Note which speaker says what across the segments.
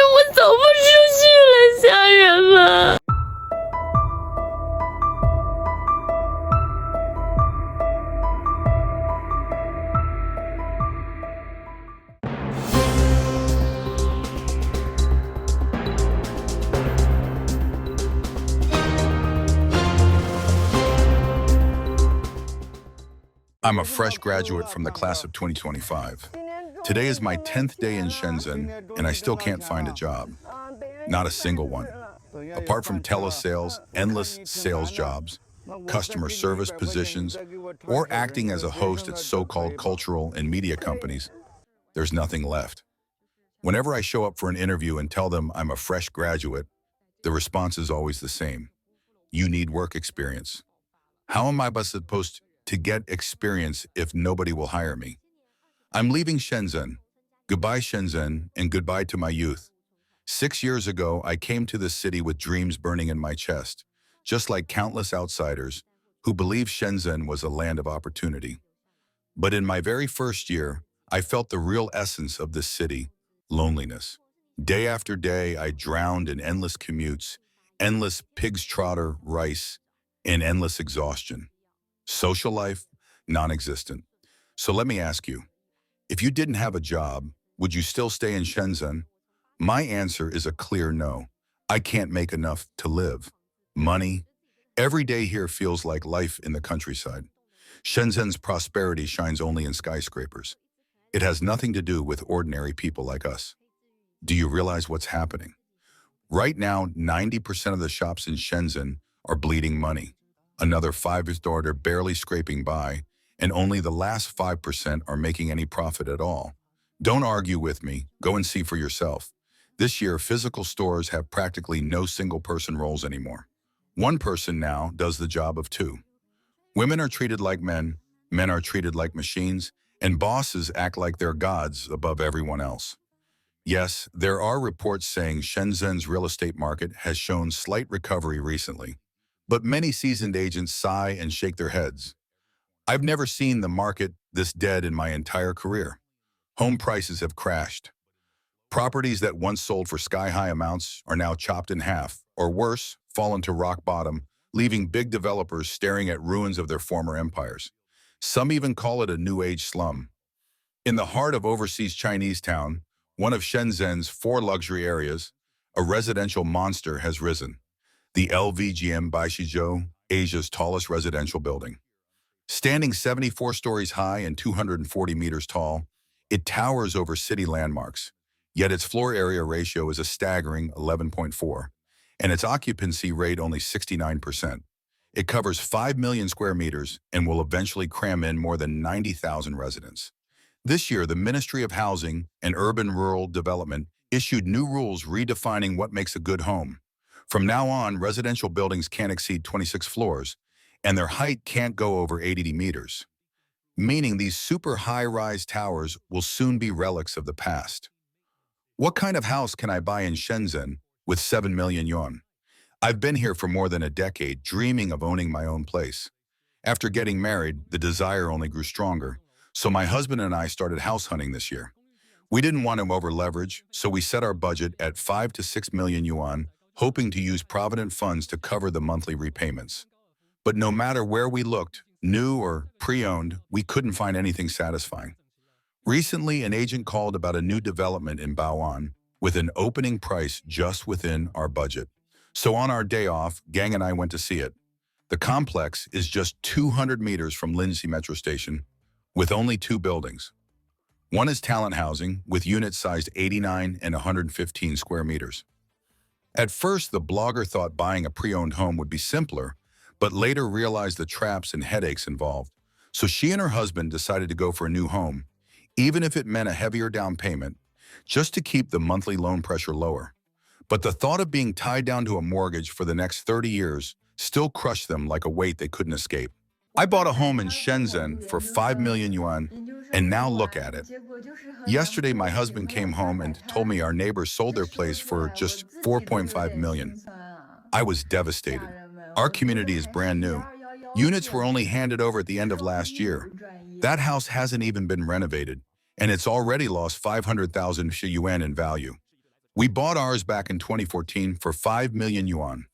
Speaker 1: 我走不出去了，家人们。
Speaker 2: I'm a fresh graduate from the class of 2025. Today is my 10th day in Shenzhen, and I still can't find a job. Not a single one. Apart from telesales, endless sales jobs, customer service positions, or acting as a host at so-called cultural and media companies, there's nothing left. Whenever I show up for an interview and tell them I'm a fresh graduate, the response is always the same. You need work experience. How am I supposed to get experience if nobody will hire me? I'm leaving Shenzhen. Goodbye, Shenzhen, and goodbye to my youth. 6 years ago, I came to this city with dreams burning in my chest, just like countless outsiders who believed Shenzhen was a land of opportunity. But in my very first year, I felt the real essence of this city, loneliness. Day after day, I drowned in endless commutes, endless pig's trotter rice, and endless exhaustion. Social life, non-existent. So let me ask you, if you didn't have a job, would you still stay in Shenzhen? My answer is a clear no. I can't make enough to live. Money. Every day here feels like life in the countryside. Shenzhen's prosperity shines only in skyscrapers. It has nothing to do with ordinary people like us. Do you realize what's happening? Right now, 90% of the shops in Shenzhen are bleeding money. Another 5% are barely scraping by, and only the last 5% are making any profit at all. Don't argue with me. Go and see for yourself. This year, physical stores have practically no single-person roles anymore. One person now does the job of two. Women are treated like men are treated like machines, and bosses act like they're gods above everyone else. Yes, there are reports saying Shenzhen's real estate market has shown slight recovery recently, but many seasoned agents sigh and shake their heads. I've never seen the market this dead in my entire career. Home prices have crashed. Properties that once sold for sky-high amounts are now chopped in half, or worse, fallen to rock bottom, leaving big developers staring at ruins of their former empires. Some even call it a new age slum. In the heart of overseas Chinese town, one of Shenzhen's 4 luxury areas, a residential monster has risen. The LVGM Baishizhou, Asia's tallest residential building. Standing 74 stories high and 240 meters tall, it towers over city landmarks. Yet its floor area ratio is a staggering 11.4, and its occupancy rate only 69%. It covers 5 million square meters and will eventually cram in more than 90,000 residents. This year, the Ministry of Housing and Urban Rural Development issued new rules redefining what makes a good home. From now on, residential buildings can't exceed 26 floors, and their height can't go over 80 meters, meaning these super high-rise towers will soon be relics of the past. What kind of house can I buy in Shenzhen with 7 million yuan? I've been here for more than a decade, dreaming of owning my own place. After getting married, the desire only grew stronger, so my husband and I started house hunting this year. We didn't want to over-leverage, so we set our budget at 5 to 6 million yuan, hoping to use provident funds to cover the monthly repayments. But no matter where we looked, new or pre-owned, we couldn't find anything satisfying. Recently, an agent called about a new development in Bao'an with an opening price just within our budget. So on our day off, Gang and I went to see it. The complex is just 200 meters from Lindsay Metro Station, with only 2 buildings. One is talent housing, with units sized 89 and 115 square meters. At first, the blogger thought buying a pre-owned home would be simpler, but later realized the traps and headaches involved. So she and her husband decided to go for a new home, even if it meant a heavier down payment, just to keep the monthly loan pressure lower. But the thought of being tied down to a mortgage for the next 30 years still crushed them like a weight they couldn't escape. I bought a home in Shenzhen for 5 million yuan, and now look at it. Yesterday, my husband came home and told me our neighbors sold their place for just 4.5 million. I was devastated. Our community is brand new. Units were only handed over at the end of last year. That house hasn't even been renovated, and it's already lost 500,000 yuan in value. We bought ours back in 2014 for 5 million yuan.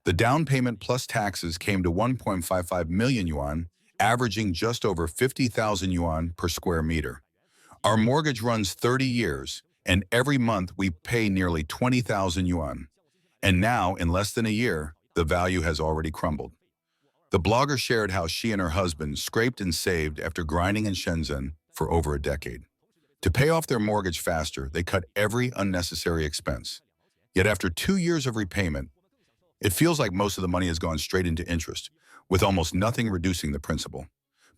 Speaker 2: The down payment plus taxes came to 1.55 million yuan, averaging just over 50,000 yuan per square meter. Our mortgage runs 30 years, and every month we pay nearly 20,000 yuan. And now, in less than a year, the value has already crumbled. The blogger shared how she and her husband scraped and saved after grinding in Shenzhen for over a decade. To pay off their mortgage faster, they cut every unnecessary expense. Yet after 2 years of repayment, it feels like most of the money has gone straight into interest, with almost nothing reducing the principal.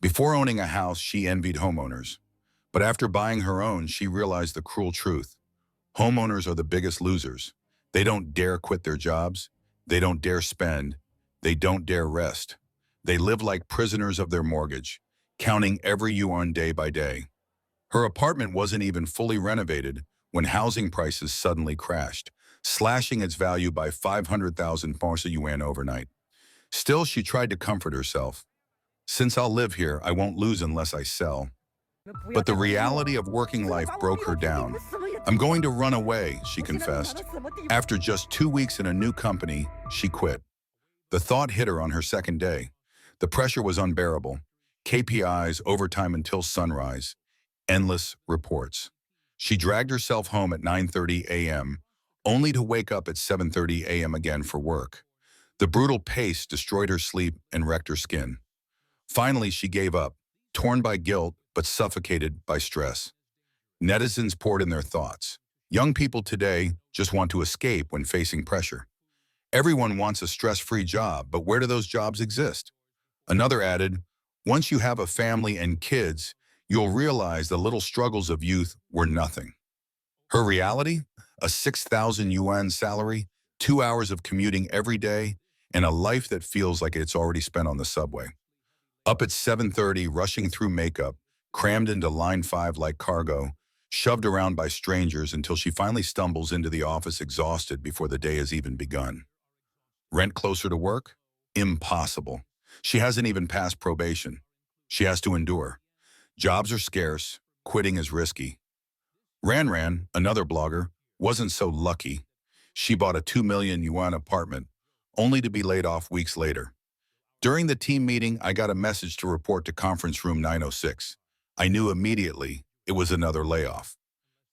Speaker 2: Before owning a house, she envied homeowners. But after buying her own, she realized the cruel truth. Homeowners are the biggest losers. They don't dare quit their jobs. They don't dare spend. They don't dare rest. They live like prisoners of their mortgage, counting every yuan day by day. Her apartment wasn't even fully renovated when housing prices suddenly crashed, slashing its value by 500,000 yuan overnight. Still, she tried to comfort herself. Since I'll live here, I won't lose unless I sell. But the reality of working life broke her down. I'm going to run away, she confessed. After just 2 weeks in a new company, she quit. The thought hit her on her second day. The pressure was unbearable. KPIs, overtime until sunrise, endless reports. She dragged herself home at 9:30 a.m., only to wake up at 7:30 a.m. again for work. The brutal pace destroyed her sleep and wrecked her skin. Finally, she gave up, torn by guilt but suffocated by stress. Netizens poured in their thoughts. Young people today just want to escape when facing pressure. Everyone wants a stress-free job, but where do those jobs exist? Another added, once you have a family and kids, you'll realize the little struggles of youth were nothing. Her reality? A 6,000 yuan salary, 2 hours of commuting every day, and a life that feels like it's already spent on the subway. Up at 7:30, rushing through makeup, crammed into line 5 like cargo, shoved around by strangers until she finally stumbles into the office exhausted before the day has even begun. Rent closer to work? Impossible. She hasn't even passed probation. She has to endure. Jobs are scarce, quitting is risky. Ran, another blogger, wasn't so lucky. She bought a 2 million yuan apartment, only to be laid off weeks later. During the team meeting, I got a message to report to conference room 906. I knew immediately it was another layoff.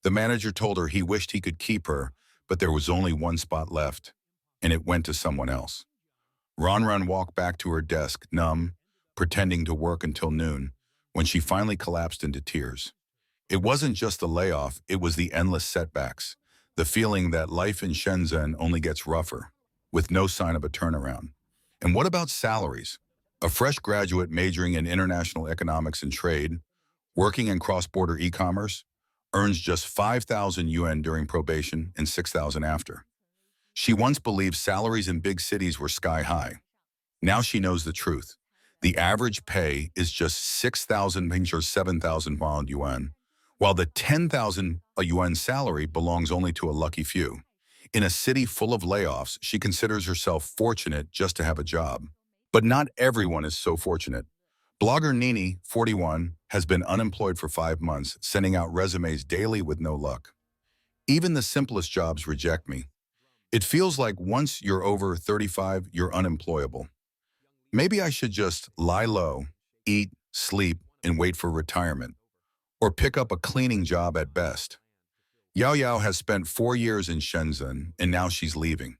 Speaker 2: The manager told her he wished he could keep her, but there was only one spot left, and it went to someone else. Ran walked back to her desk, numb, pretending to work until noon, when she finally collapsed into tears. It wasn't just the layoff, it was the endless setbacks, the feeling that life in Shenzhen only gets rougher, with no sign of a turnaround. And what about salaries? A fresh graduate majoring in international economics and trade, working in cross-border e-commerce, earns just 5,000 yuan during probation and 6,000 after. She once believed salaries in big cities were sky high. Now she knows the truth. The average pay is just 6,000 or 7,000 yuan, while the 10,000 yuan salary belongs only to a lucky few. In a city full of layoffs, she considers herself fortunate just to have a job. But not everyone is so fortunate. Blogger Nini, 41, has been unemployed for 5 months, sending out resumes daily with no luck. Even the simplest jobs reject me. It feels like once you're over 35, you're unemployable. Maybe I should just lie low, eat, sleep, and wait for retirement. Or pick up a cleaning job at best. Yao has spent 4 years in Shenzhen, and now she's leaving.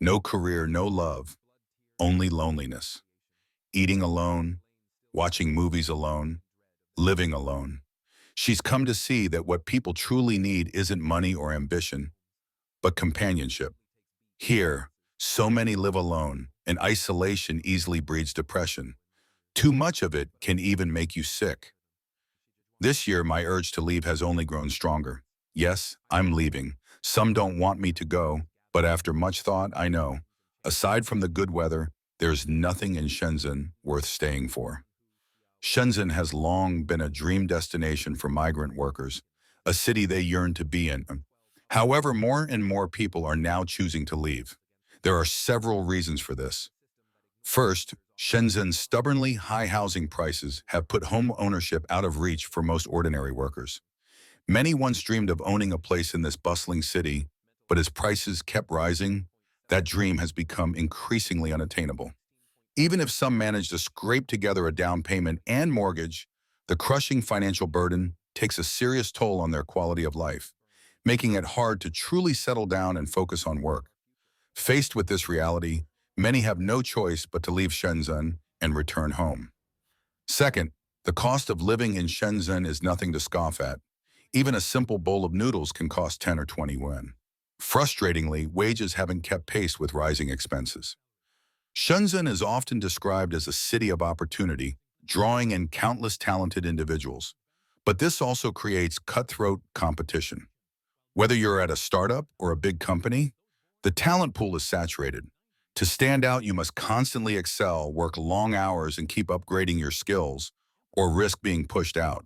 Speaker 2: No career, no love, only loneliness. Eating alone, watching movies alone, living alone. She's come to see that what people truly need isn't money or ambition, but companionship. Here, so many live alone, and isolation easily breeds depression. Too much of it can even make you sick. This year, my urge to leave has only grown stronger. Yes, I'm leaving. Some don't want me to go, but after much thought, I know, aside from the good weather, there's nothing in Shenzhen worth staying for. Shenzhen has long been a dream destination for migrant workers, a city they yearn to be in. However, more and more people are now choosing to leave. There are several reasons for this. First, Shenzhen's stubbornly high housing prices have put home ownership out of reach for most ordinary workers. Many once dreamed of owning a place in this bustling city, but as prices kept rising, that dream has become increasingly unattainable. Even if some manage to scrape together a down payment and mortgage, the crushing financial burden takes a serious toll on their quality of life, making it hard to truly settle down and focus on work. Faced with this reality, many have no choice but to leave Shenzhen and return home. Second, the cost of living in Shenzhen is nothing to scoff at. Even a simple bowl of noodles can cost 10 or 20 yuan. Frustratingly, wages haven't kept pace with rising expenses. Shenzhen is often described as a city of opportunity, drawing in countless talented individuals. But this also creates cutthroat competition. Whether you're at a startup or a big company, the talent pool is saturated. To stand out, you must constantly excel, work long hours, and keep upgrading your skills, or risk being pushed out.